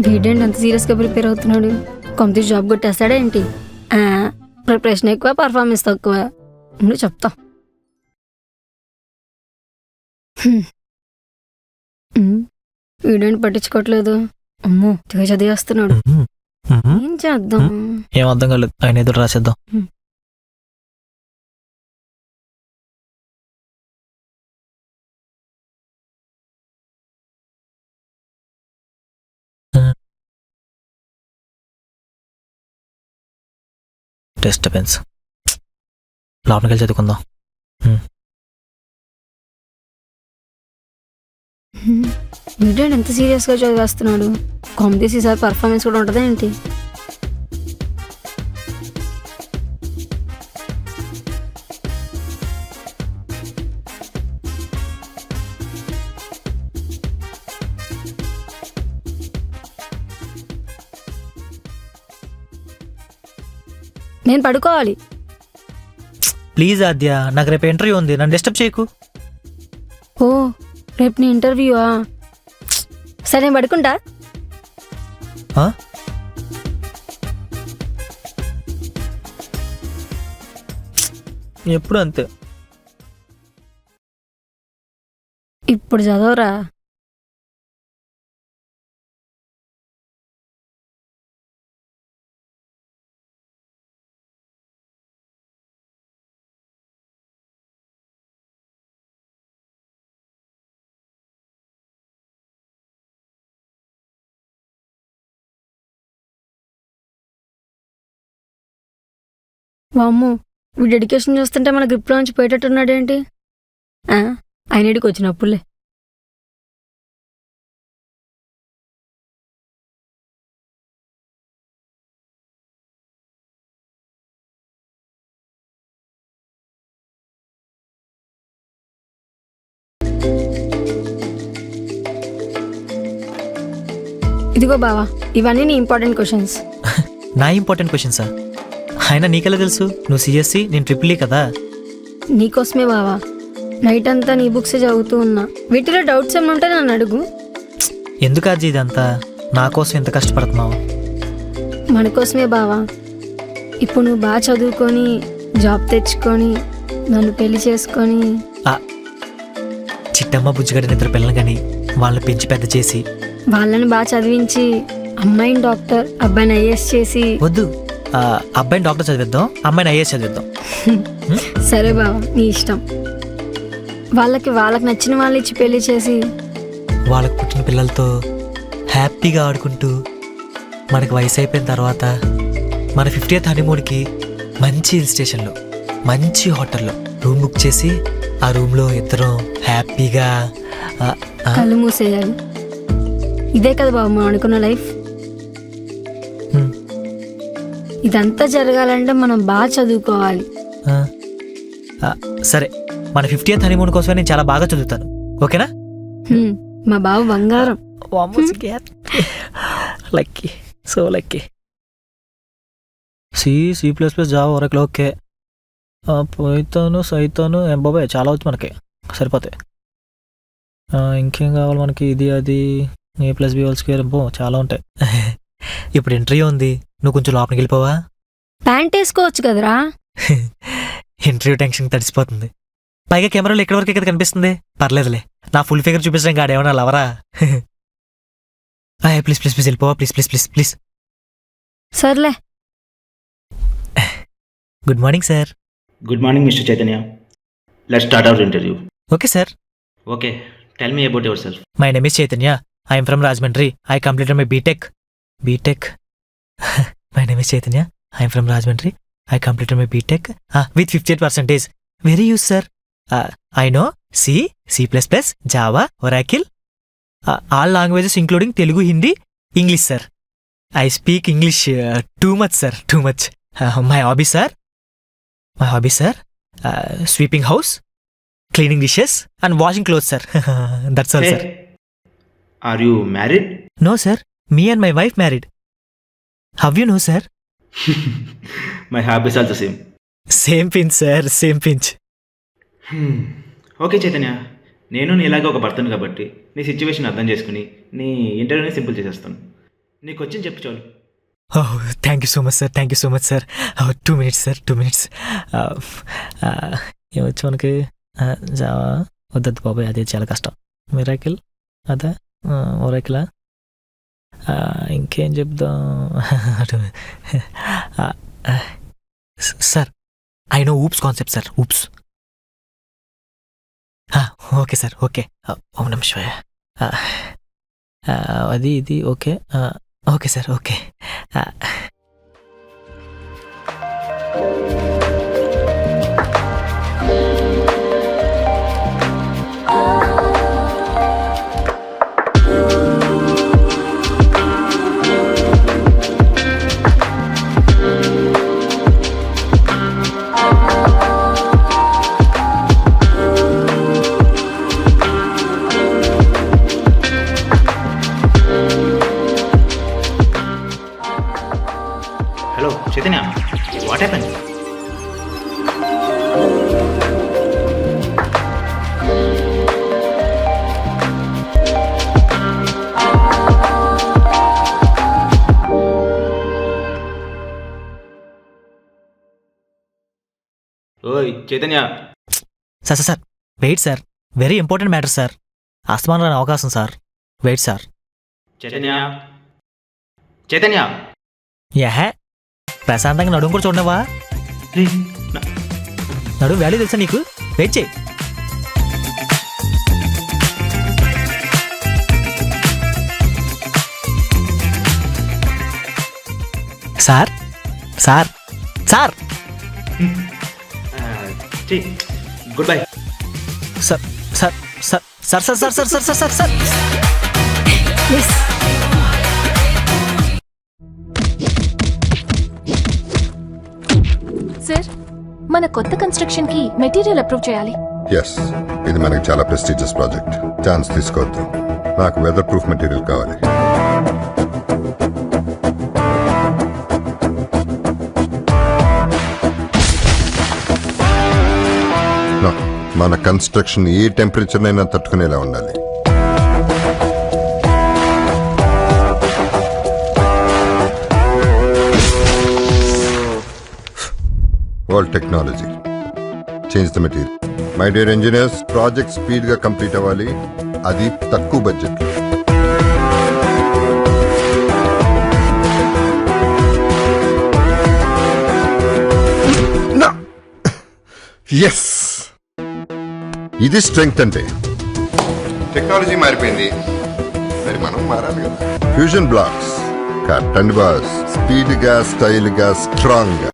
వీడేంటి అంత సీరియస్గా ప్రిపేర్ అవుతున్నాడు? కొంత జాబ్ కొట్టేస్తాడా ఏంటి? ప్రిపరేషన్ ఎక్కువ, పర్ఫార్మెన్స్ తక్కువ. నువ్వు చెప్తా. వీడేంటి పట్టించుకోవట్లేదు? అమ్మో తెగ చదివేస్తున్నాడు. ఏం చేద్దాం? ఏం అర్థం కాలేదు. ఆయన ఎదురు రాసేద్దాం. డిస్టర్బెన్స్. లోపలికి వెళ్ళి చదువుకుందాం. వీడేంటి ఎంత సీరియస్గా చదివేస్తున్నాడు? కామెడీస్ ఈసారి పర్ఫార్మెన్స్ కూడా ఉంటుందా ఏంటి? నేను పడుకోవాలి. ప్లీజ్ ఆద్య, నాకు రేపు ఇంటర్వ్యూ ఉంది, నన్ను డిస్టర్బ్ చేయకు. ఓ రేపు నీ ఇంటర్వ్యూవా? సరే నేను పడుకుంటా. ఎప్పుడు అంతే. ఇప్పుడు చదవరా. వామ్మో, వీడు డెడికేషన్ చూస్తుంటే మన గ్రిప్లో నుంచి పోయేటట్టున్నాడేంటి? ఆయనడికి వచ్చినప్పుడులే. ఇదిగో బావా, ఇవన్నీ నీ ఇంపార్టెంట్ క్వశ్చన్స్. నా ఇంపార్టెంట్ క్వశ్చన్సా? అయినా నీకెలా తెలుసు? నువ్వు సిఎస్సి, నేను ట్రిపుల్ ఈ కదా. నీకోసమే బావా, నైట్ అంతా నీ బుక్స్ చదువుతూ ఉన్నా. వీటిలో డౌట్స్ ఏమైనా ఉంటే నన్ను అడుగు. ఎందుకు అజ్జి ఇదంతా? నా కోసం ఎంత కష్టపడుతున్నావు? మన కోసమే బావా. ఇప్పుడు నువ్వు బాగా చదువుకొని జాబ్ తెచ్చుకొని నన్ను పెళ్లి చేసుకొని చిట్టమ్మ బుజ్జిగడ్డ నిద్ర పిల్లలు కానీ వాళ్ళని పెంచి పెద్ద చేసి వాళ్ళని బాగా చదివించి అమ్మాయిని డాక్టర్, అబ్బాయిని ఐఏఎస్ చేసి. వద్దు, అబ్బాయిని డాక్టర్ చదివిద్దాం, అమ్మాయిని ఐఏఎస్ చదివిద్దాం. సరే బావా, నీ ఇష్టం. వాళ్ళకి నచ్చిన వాళ్ళు ఇచ్చి పెళ్లి చేసి వాళ్ళకి పుట్టిన పిల్లలతో హ్యాపీగా ఆడుకుంటూ మనకి వయసు అయిపోయిన తర్వాత మన 50th హనీమూన్కి మంచి హిల్ స్టేషన్లో మంచి హోటల్లో రూమ్ బుక్ చేసి ఆ రూమ్లో ఇద్దరం హ్యాపీగా కళ్ళు మూసేయాలి. ఇదే కదా బాబు మనం అనుకున్న లైఫ్. ఇదంతా జరగాలంటే మనం బాగా చదువుకోవాలి. సరే, మన 50th హనీమూన్ కోసమే నేను చాలా బాగా చదువుతాను, ఓకేనా? మా బాబు బంగారం. Lucky, so lucky. C plus plus Java వరకు ఓకే. పైథాను, సైథాను, బాబాయ్ చాలా అవుతుంది మనకి, సరిపోతాయి. ఇంకేం కావాలి మనకి? ఇది అది A+B² చాలా ఉంటాయి. ఇప్పుడు ఇంటర్వ్యూ ఉంది, నువ్వు కొంచెం లోపలికి వెళ్ళిపోవా? ప్యాంట్ వేసుకోవచ్చు కదరా. ఇంటర్వ్యూ టెన్షన్ తడిసిపోతుంది. పైగా కెమెరాలో ఎక్కడి వరకు కదా కనిపిస్తుంది. పర్లేదులే, నా ఫుల్ ఫిగర్ చూపించడం కాడేమన్నా లవరా? ప్లీజ్ ప్లీజ్ ప్లీజ్ వెళ్ళిపోవా, ప్లీజ్ ప్లీజ్ ప్లీజ్ ప్లీజ్. సర్లే. Good morning sir. Good morning, Mr. Chaitanya. Let's start our interview. Okay sir. Okay, tell me about yourself. My name is Chaitanya. I am from Rajahmundry. I completed my B.Tech. My name is Chaitanya. I am from Rajahmundry. I completed my B.Tech with 58%. Very use, sir. I know C, C++, Java, Oracle, all languages including Telugu, Hindi, English, sir. I speak English too much, sir. Too much. My hobby, sir. Sweeping house, cleaning dishes, and washing clothes, sir. That's all, sir. Are you married? No, sir. Me and my wife married. How you know, sir? My hobbies also same. Same pinch sir, same pinch. Okay Chaitanya, నేను నీలాగా ఒక భర్తను కాబట్టి నీ situation అర్థం చేసుకుని నీ ఇంటర్వ్యూని simple చేసేస్తాను. నీకు వచ్చింది చెప్పు చాలు. Thank you so much sir, thank you so much sir. 2 minutes sir, 2 minutes. ఏమొచ్చు మనకి? జావా వద్దద్దు బాబాయ్, అదే చాలా కష్టం. మిరాకిల్ అదే, ఒరాకిలా, ఇంకేం చెప్దాం? Sir I know OOPS concept sir, OOPS. Okay sir, okay. ఓం నమః శివాయ. అది ఇది okay. Okay sir, okay. Hello Chaitanya, what happen? ఓయ్ Chaitanya. Sir sir sir wait sir, very important matter sir. ఆస్మాన్ రాని అవకాశం sir, wait sir. Chaitanya, Chaitanya. యహే, ప్రశాంతంగా నడుము కూడా చూడవా? రే, నడుము వాల్యూ తెలుసా నీకు? వెయిట్ చేయి. Sir sir sir good bye. Sir sir sir sir sir sir sir sir sir sir. Yes. Sir, మన కొత్త కన్స్ట్రక్షన్ కి మెటీరియల్ అప్రూవ్ చేయాలి. ఎస్, ఇది మనకి చాలా ప్రెస్టీజియస్ ప్రాజెక్ట్. ఛాన్స్ తీసుకోవద్దు. నాకు వెదర్ ప్రూఫ్ మెటీరియల్ కావాలి. No, మన కన్స్ట్రక్షన్ ఏ టెంపరేచర్ అయినా తట్టుకునేలా ఉండాలి. World technology, change the material. My dear engineers, project speed గా కంప్లీట్ అవ్వాలి, అది తక్కువ బడ్జెట్. ఎస్, ఇది స్ట్రెంగ్త్ అంటే. టెక్నాలజీ మారిపోయింది, మరి మనం మారాలి కదా. Fusion blocks, cut and boss, speed గా, స్టైల్ గా, స్ట్రాంగ్ గా.